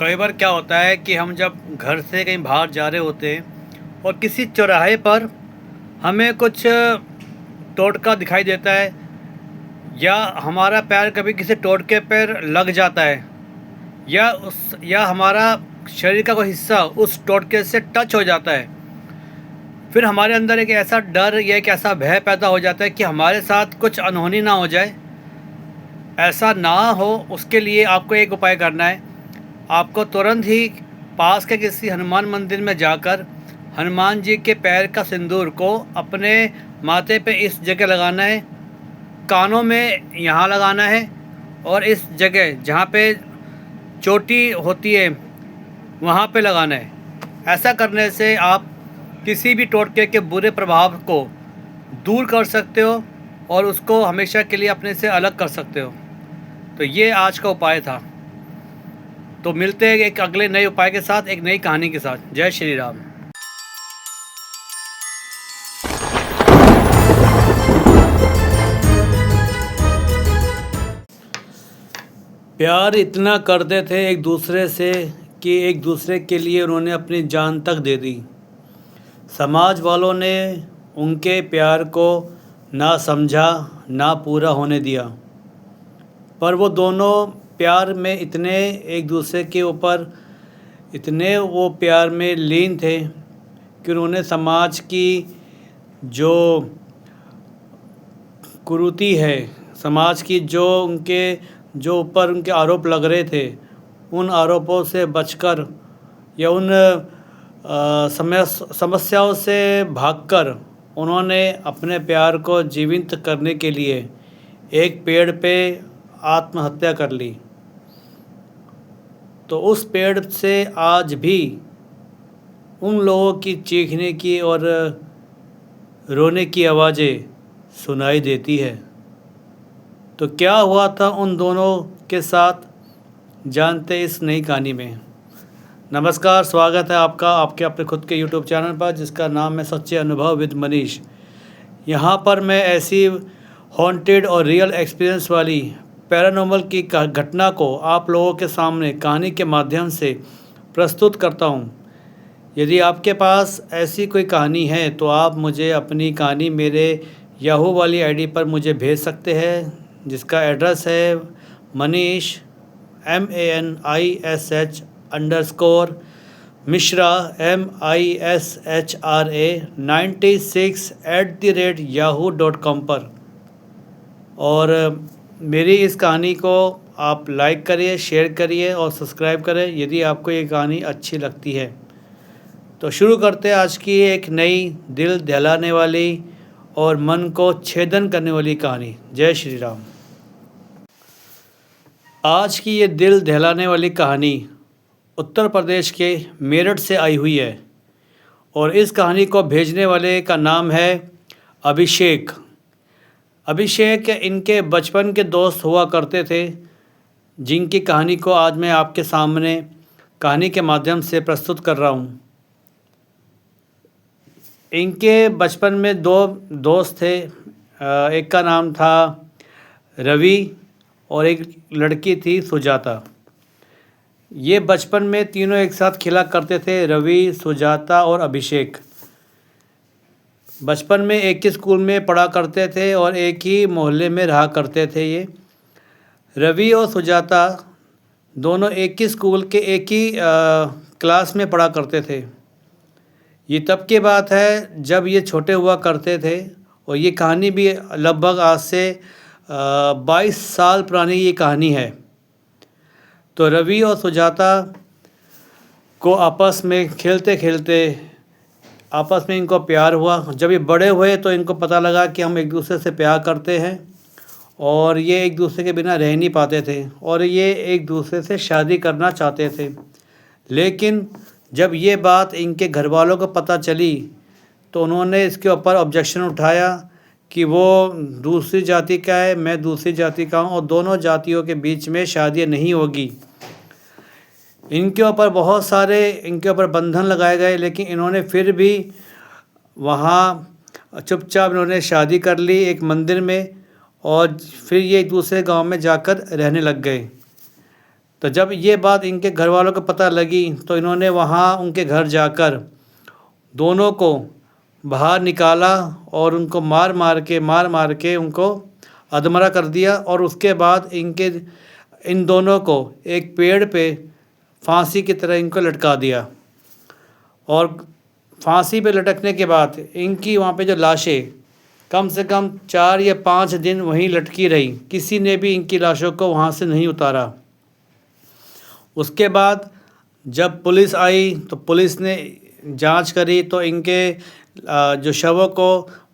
कई बार क्या होता है कि हम जब घर से कहीं बाहर जा रहे होते हैं और किसी चौराहे पर हमें कुछ टोटका दिखाई देता है या हमारा पैर कभी किसी टोटके पर लग जाता है या हमारा शरीर का कोई हिस्सा उस टोटके से टच हो जाता है। फिर हमारे अंदर एक ऐसा डर या एक ऐसा भय पैदा हो जाता है कि हमारे साथ कुछ अनहोनी ना हो जाए। ऐसा ना हो उसके लिए आपको एक उपाय करना है। आपको तुरंत ही पास के किसी हनुमान मंदिर में जाकर हनुमान जी के पैर का सिंदूर को अपने माथे पे इस जगह लगाना है, कानों में यहाँ लगाना है और इस जगह जहाँ पे चोटी होती है वहाँ पे लगाना है। ऐसा करने से आप किसी भी टोटके के बुरे प्रभाव को दूर कर सकते हो और उसको हमेशा के लिए अपने से अलग कर सकते हो। तो ये आज का उपाय था। तो मिलते हैं एक अगले नए उपाय के साथ, एक नई कहानी के साथ। जय श्री राम। प्यार इतना करते थे एक दूसरे से कि एक दूसरे के लिए उन्होंने अपनी जान तक दे दी। समाज वालों ने उनके प्यार को ना समझा ना पूरा होने दिया, पर वो दोनों प्यार में इतने एक दूसरे के ऊपर इतने वो प्यार में लीन थे कि उन्होंने समाज की जो कुरीति है, समाज की जो ऊपर उनके आरोप लग रहे थे, उन आरोपों से बचकर या उन समस्याओं से भागकर उन्होंने अपने प्यार को जीवित करने के लिए एक पेड़ पे आत्महत्या कर ली। तो उस पेड़ से आज भी उन लोगों की चीखने की और रोने की आवाज़ें सुनाई देती है। तो क्या हुआ था उन दोनों के साथ, जानते इस नई कहानी में। नमस्कार, स्वागत है आपका आपके अपने खुद के यूट्यूब चैनल पर जिसका नाम है सच्चे अनुभव विद मनीष। यहाँ पर मैं ऐसी हॉन्टेड और रियल एक्सपीरियंस वाली पैरानॉर्मल की घटना को आप लोगों के सामने कहानी के माध्यम से प्रस्तुत करता हूँ। यदि आपके पास ऐसी कोई कहानी है तो आप मुझे अपनी कहानी मेरे याहू वाली आईडी पर मुझे भेज सकते हैं, जिसका एड्रेस है मनीष MANISH_Mishra MISHRA96@yahoo.com पर। और मेरी इस कहानी को आप लाइक करिए, शेयर करिए और सब्सक्राइब करें यदि आपको ये कहानी अच्छी लगती है। तो शुरू करते हैं आज की एक नई दिल दहलाने वाली और मन को छेदन करने वाली कहानी। जय श्री राम। आज की ये दिल दहलाने वाली कहानी उत्तर प्रदेश के मेरठ से आई हुई है और इस कहानी को भेजने वाले का नाम है अभिषेक। अभिषेक इनके बचपन के दोस्त हुआ करते थे, जिनकी कहानी को आज मैं आपके सामने कहानी के माध्यम से प्रस्तुत कर रहा हूँ। इनके बचपन में दो दोस्त थे, एक का नाम था रवि और एक लड़की थी सुजाता। ये बचपन में तीनों एक साथ खेला करते थे, रवि, सुजाता और अभिषेक। बचपन में एक ही स्कूल में पढ़ा करते थे और एक ही मोहल्ले में रहा करते थे। ये रवि और सुजाता दोनों एक ही स्कूल के एक ही क्लास में पढ़ा करते थे। ये तब की बात है जब ये छोटे हुआ करते थे और ये कहानी भी लगभग आज से 22 साल पुरानी ये कहानी है। तो रवि और सुजाता को आपस में खेलते खेलते आपस में इनको प्यार हुआ। जब ये बड़े हुए तो इनको पता लगा कि हम एक दूसरे से प्यार करते हैं और ये एक दूसरे के बिना रह नहीं पाते थे और ये एक दूसरे से शादी करना चाहते थे। लेकिन जब ये बात इनके घर वालों को पता चली तो उन्होंने इसके ऊपर ऑब्जेक्शन उठाया कि वो दूसरी जाति का है, मैं दूसरी जाति का हूँ और दोनों जातियों के बीच में शादी नहीं होगी। इनके ऊपर बंधन लगाए गए, लेकिन इन्होंने फिर भी वहाँ चुपचाप इन्होंने शादी कर ली एक मंदिर में और फिर ये एक दूसरे गांव में जाकर रहने लग गए। तो जब ये बात इनके घर वालों को पता लगी तो इन्होंने वहाँ उनके घर जाकर दोनों को बाहर निकाला और उनको मार मार के उनको अधमरा कर दिया। और उसके बाद इन दोनों को एक पेड़ पे फांसी की तरह इनको लटका दिया। और फांसी पे लटकने के बाद इनकी वहाँ पे जो लाशें कम से कम 4 या 5 दिन वहीं लटकी रही, किसी ने भी इनकी लाशों को वहाँ से नहीं उतारा। उसके बाद जब पुलिस आई तो पुलिस ने जांच करी तो इनके जो शवों को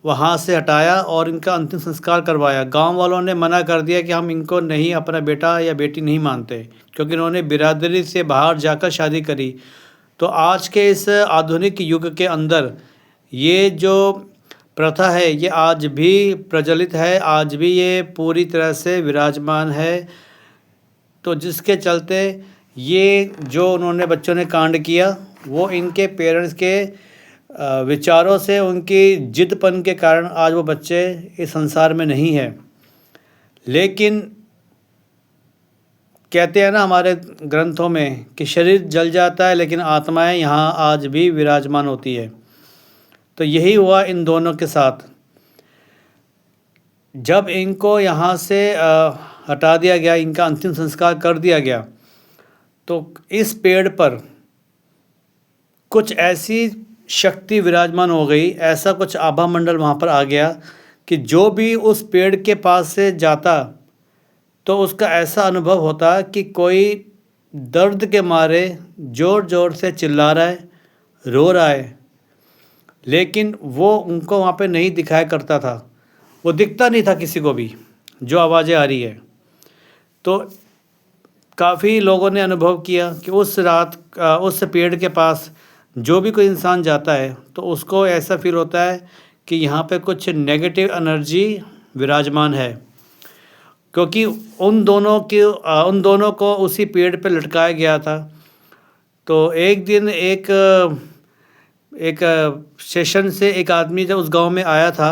वहाँ से हटाया और इनका अंतिम संस्कार करवाया। गांव वालों ने मना कर दिया कि हम इनको नहीं अपना बेटा या बेटी नहीं मानते, क्योंकि इन्होंने बिरादरी से बाहर जाकर शादी करी। तो आज के इस आधुनिक युग के अंदर ये जो प्रथा है ये आज भी प्रचलित है, आज भी ये पूरी तरह से विराजमान है। तो जिसके चलते ये जो उन्होंने बच्चों ने कांड किया वो इनके पेरेंट्स के विचारों से, उनकी जिद्दपन के कारण आज वो बच्चे इस संसार में नहीं है। लेकिन कहते हैं ना हमारे ग्रंथों में कि शरीर जल जाता है लेकिन आत्माएं यहाँ आज भी विराजमान होती है। तो यही हुआ इन दोनों के साथ। जब इनको यहाँ से हटा दिया गया, इनका अंतिम संस्कार कर दिया गया, तो इस पेड़ पर कुछ ऐसी शक्ति विराजमान हो गई, ऐसा कुछ आभा मंडल वहाँ पर आ गया कि जो भी उस पेड़ के पास से जाता तो उसका ऐसा अनुभव होता कि कोई दर्द के मारे ज़ोर ज़ोर से चिल्ला रहा है, रो रहा है, लेकिन वो उनको वहाँ पे नहीं दिखाया करता था, वो दिखता नहीं था किसी को भी जो आवाज़ें आ रही है। तो काफ़ी लोगों ने अनुभव किया कि उस रात उस पेड़ के पास जो भी कोई इंसान जाता है तो उसको ऐसा फील होता है कि यहाँ पे कुछ नेगेटिव एनर्जी विराजमान है, क्योंकि उन दोनों को उसी पेड़ पे लटकाया गया था। तो एक दिन एक सेशन से एक आदमी जब उस गांव में आया था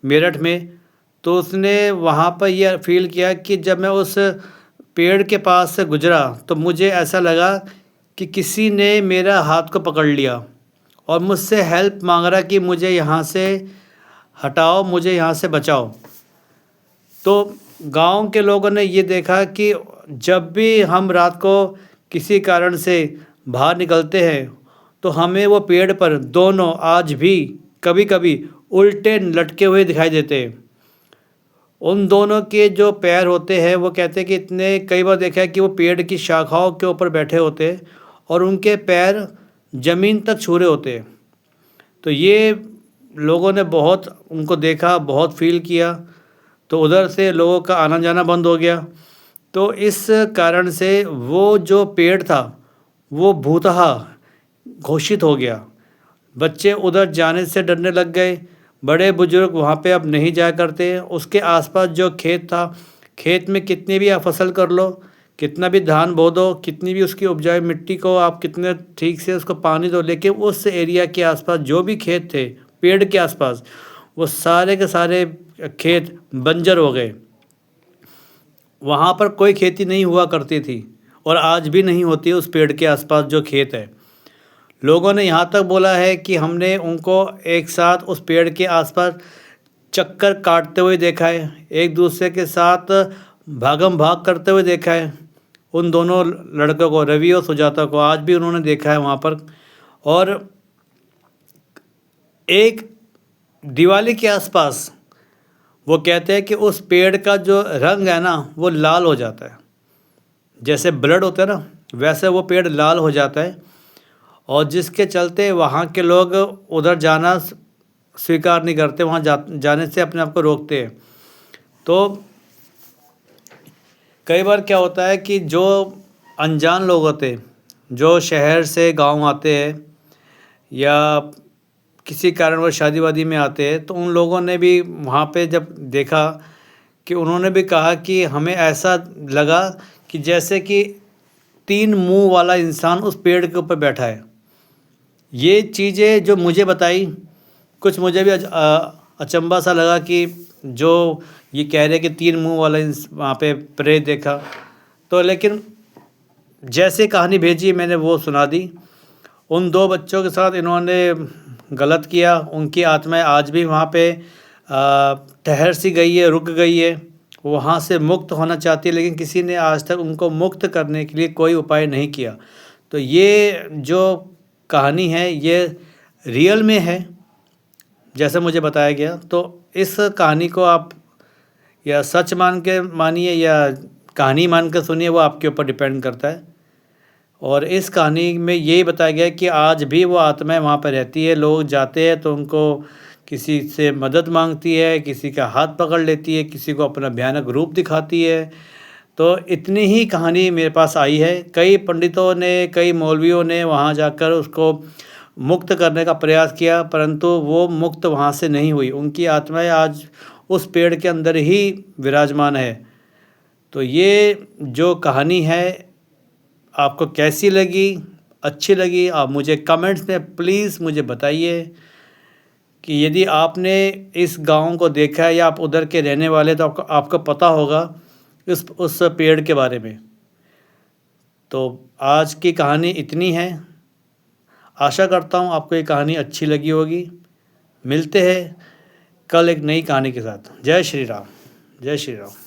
मेरठ में, तो उसने वहाँ पर यह फील किया कि जब मैं उस पेड़ के पास से गुजरा तो मुझे ऐसा लगा कि किसी ने मेरा हाथ को पकड़ लिया और मुझसे हेल्प मांग रहा कि मुझे यहाँ से हटाओ, मुझे यहाँ से बचाओ। तो गांव के लोगों ने ये देखा कि जब भी हम रात को किसी कारण से बाहर निकलते हैं तो हमें वो पेड़ पर दोनों आज भी कभी कभी उल्टे लटके हुए दिखाई देते हैं। उन दोनों के जो पैर होते हैं वो कहते हैं कि इतने, कई बार देखा है कि वो पेड़ की शाखाओं के ऊपर बैठे होते हैं और उनके पैर ज़मीन तक छू रहे होते हैं। तो ये लोगों ने बहुत उनको देखा, बहुत फील किया, तो उधर से लोगों का आना जाना बंद हो गया। तो इस कारण से वो जो पेड़ था वो भूतहा घोषित हो गया। बच्चे उधर जाने से डरने लग गए, बड़े बुजुर्ग वहाँ पे अब नहीं जाया करते। उसके आसपास जो खेत था, खेत में कितनी भी आप फसल कर लो, कितना भी धान बो दो, कितनी भी उसकी उपजाऊ मिट्टी को आप कितने ठीक से उसको पानी दो, लेकिन उस एरिया के आसपास जो भी खेत थे पेड़ के आसपास, वो सारे के सारे खेत बंजर हो गए। वहाँ पर कोई खेती नहीं हुआ करती थी और आज भी नहीं होती उस पेड़ के आसपास जो खेत है। लोगों ने यहाँ तक बोला है कि हमने उनको एक साथ उस पेड़ के आसपास चक्कर काटते हुए देखा है, एक दूसरे के साथ भागम भाग करते हुए देखा है। उन दोनों लड़कों को, रवि और सुजाता को, आज भी उन्होंने देखा है वहाँ पर। और एक दिवाली के आसपास वो कहते हैं कि उस पेड़ का जो रंग है ना वो लाल हो जाता है, जैसे ब्लड होता है ना वैसे वो पेड़ लाल हो जाता है। और जिसके चलते वहाँ के लोग उधर जाना स्वीकार नहीं करते, वहाँ जाने से अपने आप को रोकते हैं। तो कई बार क्या होता है कि जो अनजान लोग होते हैं, जो शहर से गांव आते हैं या किसी कारणवश शादी वादी में आते हैं, तो उन लोगों ने भी वहाँ पे जब देखा कि उन्होंने भी कहा कि हमें ऐसा लगा कि जैसे कि 3 मुंह वाला इंसान उस पेड़ के ऊपर बैठा है। ये चीज़ें जो मुझे बताई, कुछ मुझे भी अचंभा सा लगा कि जो ये कह रहे कि 3 मुंह वाला वहाँ पे प्रेत देखा। तो लेकिन जैसे कहानी भेजी मैंने वो सुना दी। उन 2 बच्चों के साथ इन्होंने गलत किया। उनकी आत्माएं आज भी वहाँ पे ठहर सी गई है, रुक गई है, वहाँ से मुक्त होना चाहती है, लेकिन किसी ने आज तक उनको मुक्त करने के लिए कोई उपाय नहीं किया। तो ये जो कहानी है ये रियल में है जैसे मुझे बताया गया। तो इस कहानी को आप या सच मान के मानिए या कहानी मान के सुनिए, वो आपके ऊपर डिपेंड करता है। और इस कहानी में यही बताया गया है कि आज भी वो आत्माएं वहाँ पर रहती है। लोग जाते हैं तो उनको किसी से मदद मांगती है, किसी का हाथ पकड़ लेती है, किसी को अपना भयानक रूप दिखाती है। तो इतनी ही कहानी मेरे पास आई है। कई पंडितों ने, कई मौलवियों ने वहाँ जाकर उसको मुक्त करने का प्रयास किया, परंतु वो मुक्त वहाँ से नहीं हुई। उनकी आत्माएं आज उस पेड़ के अंदर ही विराजमान है। तो ये जो कहानी है आपको कैसी लगी, अच्छी लगी, आप मुझे कमेंट्स में प्लीज़ मुझे बताइए कि यदि आपने इस गांव को देखा है या आप उधर के रहने वाले तो आपको पता होगा उस पेड़ के बारे में। तो आज की कहानी इतनी है। आशा करता हूँ आपको ये कहानी अच्छी लगी होगी। मिलते हैं कल एक नई कहानी के साथ। जय श्री राम, जय श्री राम।